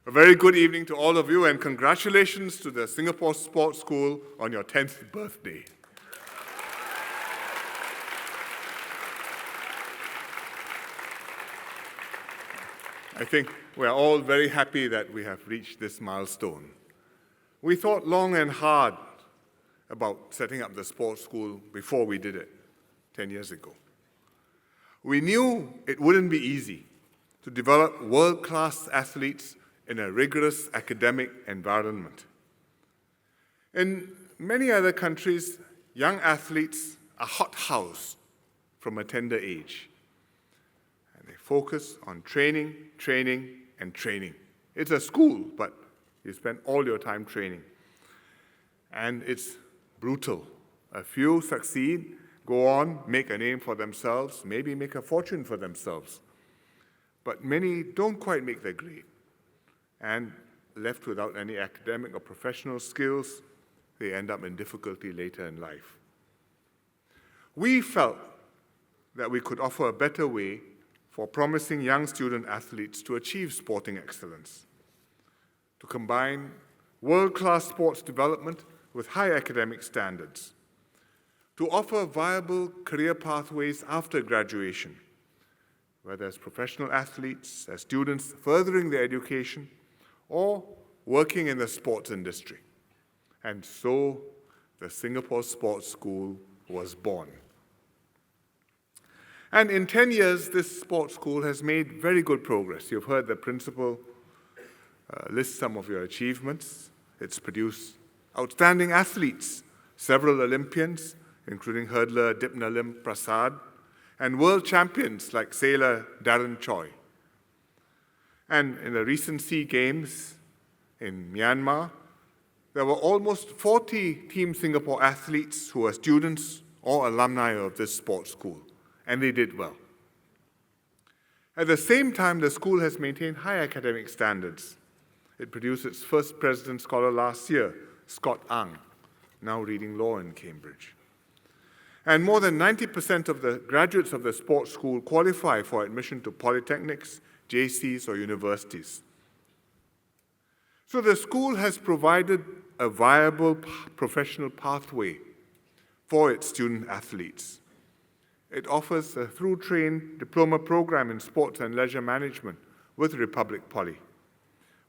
A very good evening to all of you, and congratulations to the Singapore Sports School on your 10th birthday. I think we're all very happy that we have reached this milestone. We thought long and hard about setting up the sports school before we did it 10 years ago. We knew it wouldn't be easy to develop world-class athletes in a rigorous academic environment. In many other countries, young athletes are hothoused from a tender age. And they focus on training, and training. It's a school, but you spend all your time training. And it's brutal. A few succeed, go on, make a name for themselves, maybe make a fortune for themselves. But many don't quite make the grade. And left without any academic or professional skills, they end up in difficulty later in life. We felt that we could offer a better way for promising young student athletes to achieve sporting excellence, to combine world-class sports development with high academic standards, to offer viable career pathways after graduation, whether as professional athletes, as students furthering their education, or working in the sports industry. And so the Singapore Sports School was born. And in 10 years, this sports school has made very good progress. You've heard the principal list some of your achievements. It's produced outstanding athletes, several Olympians, including hurdler Dipnalim Prasad, and world champions like sailor Darren Choi. And in the recent SEA Games in Myanmar, there were almost 40 Team Singapore athletes who were students or alumni of this sports school, and they did well. At the same time, the school has maintained high academic standards. It produced its first President Scholar last year, Scott Ang, now reading law in Cambridge. And more than 90% of the graduates of the sports school qualify for admission to polytechnics, JCs, or universities. So the school has provided a viable professional pathway for its student athletes. It offers a through-trained diploma program in sports and leisure management with Republic Poly,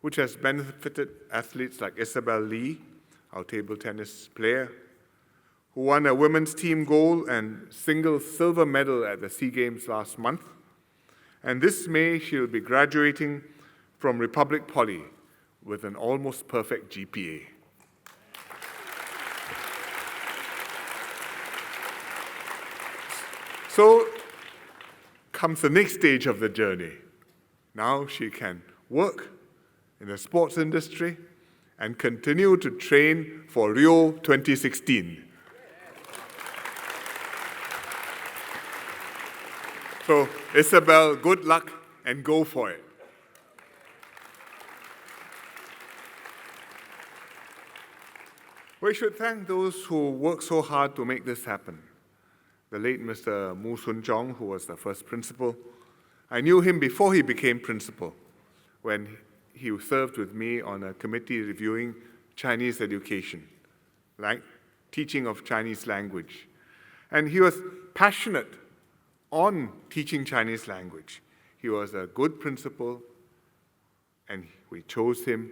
which has benefited athletes like Isabel Lee, our table tennis player, who won a women's team gold and single silver medal at the SEA Games last month. And this May, she'll be graduating from Republic Poly with an almost perfect GPA. So comes the next stage of the journey. Now she can work in the sports industry and continue to train for Rio 2016. So, Isabel, good luck and go for it. We should thank those who worked so hard to make this happen. The late Mr. Mu Sun Chong, who was the first principal. I knew him before he became principal, when he served with me on a committee reviewing Chinese education, like teaching of Chinese language. And he was passionate on teaching Chinese language. He was a good principal, and we chose him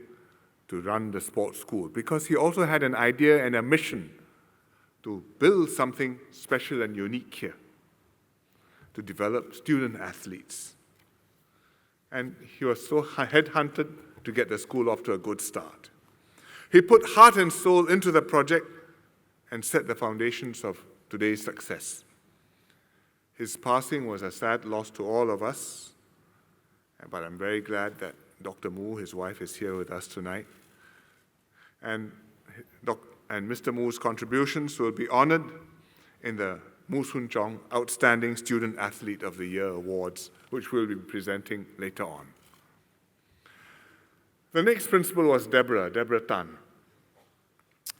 to run the sports school because he also had an idea and a mission to build something special and unique here, to develop student athletes. And he was so headhunted to get the school off to a good start. He put heart and soul into the project and set the foundations of today's success. His passing was a sad loss to all of us, but I'm very glad that Dr. Mu, his wife, is here with us tonight. And Mr. Mu's contributions will be honored in the Mu Sun Chong Outstanding Student Athlete of the Year Awards, which we'll be presenting later on. The next principal was Deborah Tan,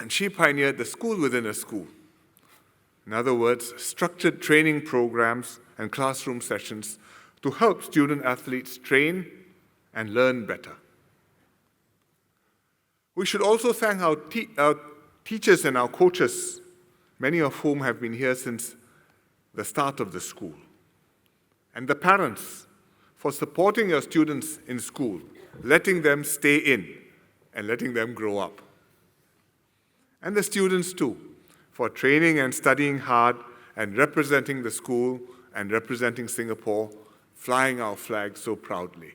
and she pioneered the school within a school. In other words, structured training programs and classroom sessions to help student athletes train and learn better. We should also thank our teachers and our coaches, many of whom have been here since the start of the school, and the parents for supporting your students in school, letting them stay in and letting them grow up. And the students too, for training and studying hard and representing the school and representing Singapore, flying our flag so proudly.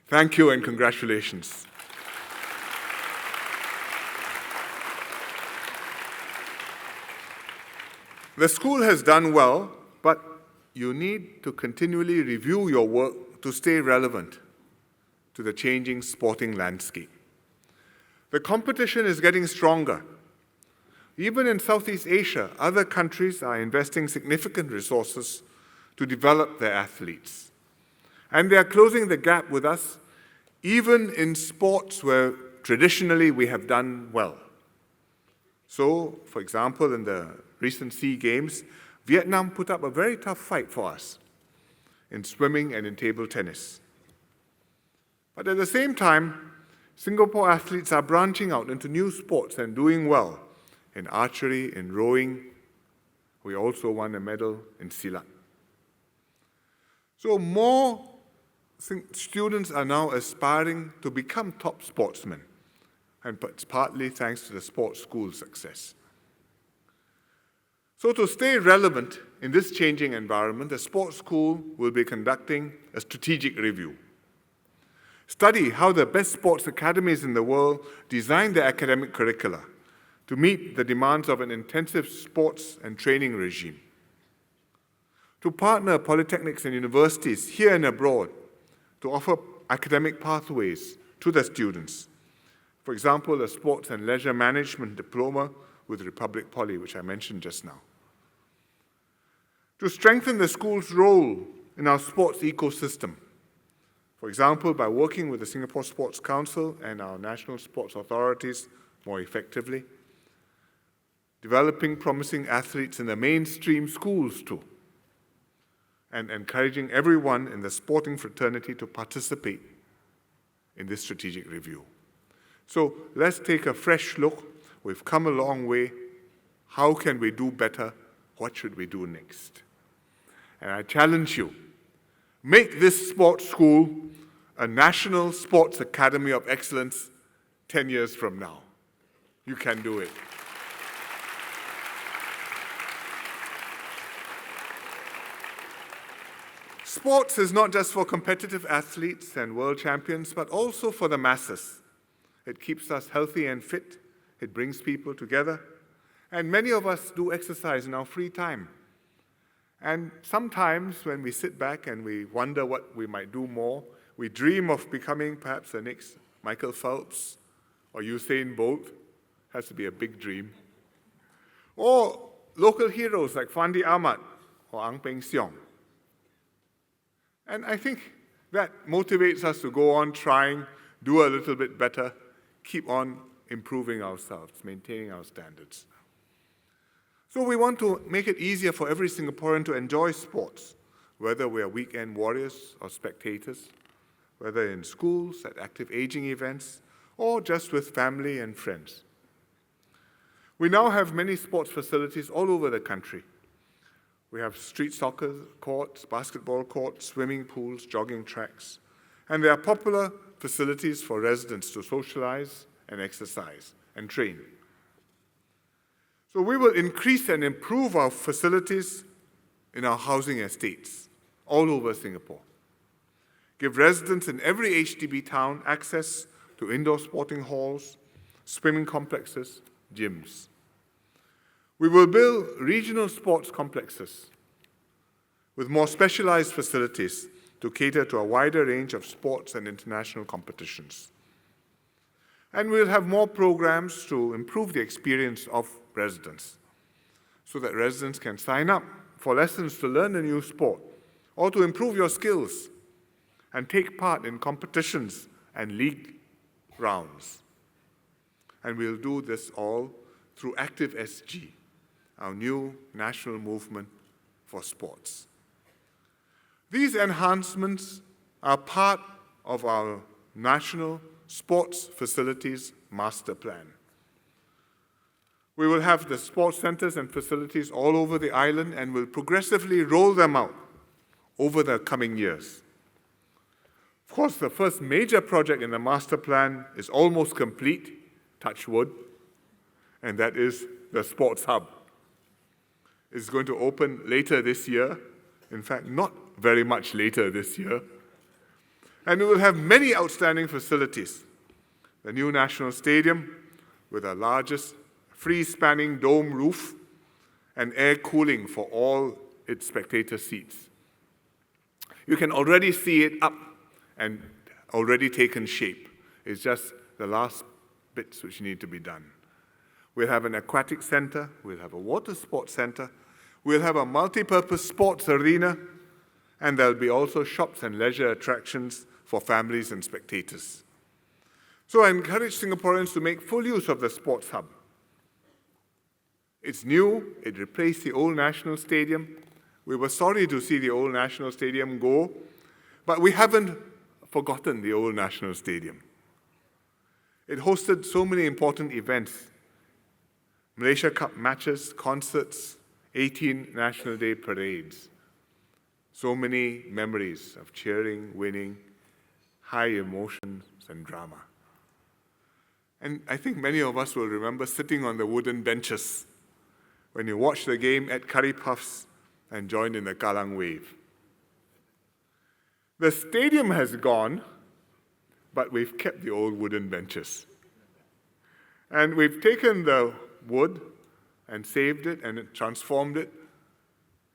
Thank you and congratulations. The school has done well, but you need to continually review your work to stay relevant to the changing sporting landscape. The competition is getting stronger. Even in Southeast Asia, other countries are investing significant resources to develop their athletes. And they are closing the gap with us, even in sports where traditionally we have done well. So, for example, in the recent SEA Games, Vietnam put up a very tough fight for us in swimming and in table tennis. But at the same time, Singapore athletes are branching out into new sports and doing well in archery, in rowing. We also won a medal in Silat. So more students are now aspiring to become top sportsmen, and it's partly thanks to the sports school success. So to stay relevant in this changing environment, the sports school will be conducting a strategic review. Study how the best sports academies in the world design their academic curricula to meet the demands of an intensive sports and training regime. To partner polytechnics and universities here and abroad to offer academic pathways to the students. For example, a sports and leisure management diploma with Republic Poly, which I mentioned just now. To strengthen the school's role in our sports ecosystem, for example, by working with the Singapore Sports Council and our national sports authorities more effectively, developing promising athletes in the mainstream schools too, and encouraging everyone in the sporting fraternity to participate in this strategic review. So let's take a fresh look. We've come a long way. How can we do better? What should we do next? And I challenge you, make this sports school a national sports academy of excellence 10 years from now. You can do it. Sports is not just for competitive athletes and world champions, but also for the masses. It keeps us healthy and fit. It brings people together. And many of us do exercise in our free time. And sometimes when we sit back and we wonder what we might do more, we dream of becoming perhaps the next Michael Phelps or Usain Bolt. Has to be a big dream. Or local heroes like Fandi Ahmad or Ang Peng Siong. And I think that motivates us to go on trying, do a little bit better, keep on improving ourselves, maintaining our standards. So we want to make it easier for every Singaporean to enjoy sports, whether we are weekend warriors or spectators, whether in schools, at active aging events, or just with family and friends. We now have many sports facilities all over the country. We have street soccer courts, basketball courts, swimming pools, jogging tracks, and they are popular facilities for residents to socialize and exercise and train. So we will increase and improve our facilities in our housing estates all over Singapore. Give residents in every HDB town access to indoor sporting halls, swimming complexes, gyms. We will build regional sports complexes with more specialized facilities to cater to a wider range of sports and international competitions. And we'll have more programs to improve the experience of residents so that residents can sign up for lessons to learn a new sport or to improve your skills and take part in competitions and league rounds. And we'll do this all through Active SG, our new national movement for sports. These enhancements are part of our national sports facilities master plan. We will have the sports centers and facilities all over the island and will progressively roll them out over the coming years. Of course, the first major project in the master plan is almost complete, touch wood, and that is the sports hub. It's going to open later this year, in fact, not very much later this year, and it will have many outstanding facilities. The new National Stadium, with the largest free-spanning dome roof and air cooling for all its spectator seats. You can already see it up and already taken shape. It's just the last bits which need to be done. We'll have an aquatic center, we'll have a water sports center, we'll have a multi-purpose sports arena, and there'll be also shops and leisure attractions for families and spectators. So I encourage Singaporeans to make full use of the sports hub. It's new, it replaced the old National Stadium. We were sorry to see the old National Stadium go, but we haven't forgotten the old National Stadium. It hosted so many important events: Malaysia Cup matches, concerts, 18 National Day parades. So many memories of cheering, winning, high emotions and drama. And I think many of us will remember sitting on the wooden benches when you watched the game at curry puffs and joined in the Kallang wave. The stadium has gone, but we've kept the old wooden benches. And we've taken the wood and saved it and transformed it.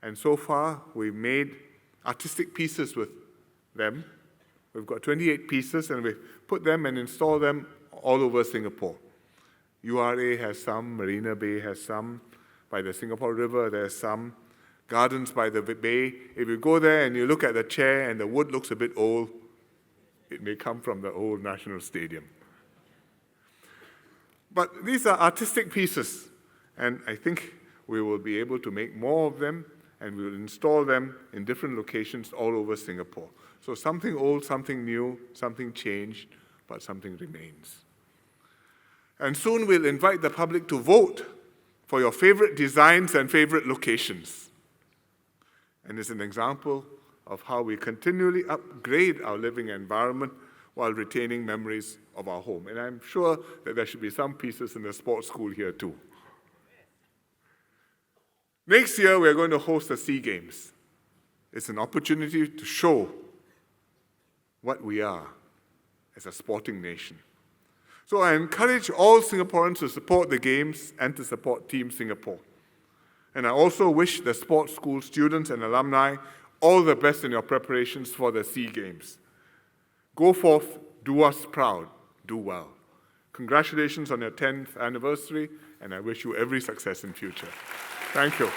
And so far, we've made artistic pieces with them. We've got 28 pieces, and we've put them and installed them all over Singapore. URA has some, Marina Bay has some, by the Singapore River there's some, Gardens by the Bay. If you go there and you look at the chair and the wood looks a bit old, it may come from the old National Stadium. But these are artistic pieces, and I think we will be able to make more of them, and we will install them in different locations all over Singapore. So something old, something new, something changed, but something remains. And soon we'll invite the public to vote for your favorite designs and favorite locations. And it's an example of how we continually upgrade our living environment while retaining memories of our home. And I'm sure that there should be some pieces in the sports school here too. Next year, we're going to host the SEA Games. It's an opportunity to show what we are as a sporting nation. So I encourage all Singaporeans to support the Games and to support Team Singapore. And I also wish the sports school students and alumni all the best in your preparations for the SEA Games. Go forth, do us proud, do well. Congratulations on your 10th anniversary, and I wish you every success in future. Thank you.